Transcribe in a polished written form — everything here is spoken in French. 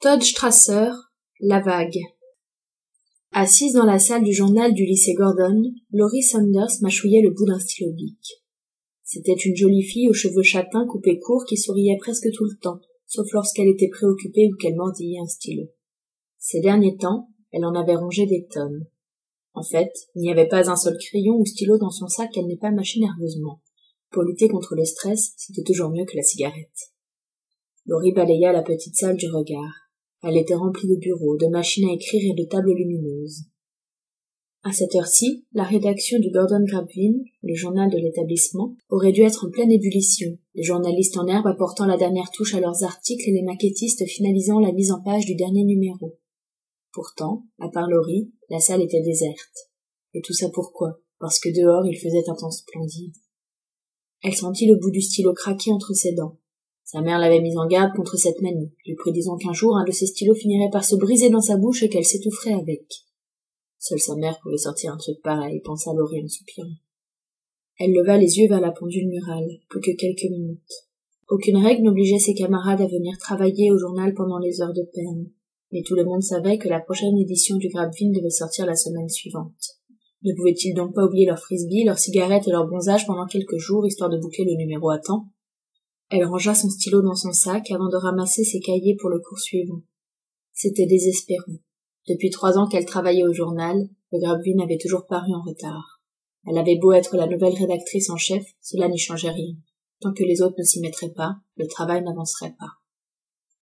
Todd Strasser, La Vague. Assise dans la salle du journal du lycée Gordon, Laurie Saunders mâchouillait le bout d'un stylo bic. C'était une jolie fille aux cheveux châtains coupés courts qui souriait presque tout le temps, sauf lorsqu'elle était préoccupée ou qu'elle mordillait un stylo. Ces derniers temps, elle en avait rongé des tonnes. En fait, il n'y avait pas un seul crayon ou stylo dans son sac qu'elle n'ait pas mâché nerveusement. Pour lutter contre le stress, c'était toujours mieux que la cigarette. Laurie balaya la petite salle du regard. Elle était remplie de bureaux, de machines à écrire et de tables lumineuses. À cette heure-ci, la rédaction du Gordon Grapevine, le journal de l'établissement, aurait dû être en pleine ébullition, les journalistes en herbe apportant la dernière touche à leurs articles et les maquettistes finalisant la mise en page du dernier numéro. Pourtant, à part Laurie, la salle était déserte. Et tout ça pourquoi? Parce que dehors il faisait un temps splendide. Elle sentit le bout du stylo craquer entre ses dents. Sa mère l'avait mise en garde contre cette manie, lui prédisant qu'un jour un de ses stylos finirait par se briser dans sa bouche et qu'elle s'étoufferait avec. Seule sa mère pouvait sortir un truc pareil, pensa Laurie en soupirant. Elle leva les yeux vers la pendule murale, plus que quelques minutes. Aucune règle n'obligeait ses camarades à venir travailler au journal pendant les heures de peine, mais tout le monde savait que la prochaine édition du Grapevine devait sortir la semaine suivante. Ne pouvaient-ils donc pas oublier leur frisbee, leurs cigarettes et leur bronzage pendant quelques jours, histoire de boucler le numéro à temps? Elle rangea son stylo dans son sac avant de ramasser ses cahiers pour le cours suivant. C'était désespérant. Depuis 3 ans qu'elle travaillait au journal, le Grapevine avait toujours paru en retard. Elle avait beau être la nouvelle rédactrice en chef, cela n'y changeait rien. Tant que les autres ne s'y mettraient pas, le travail n'avancerait pas.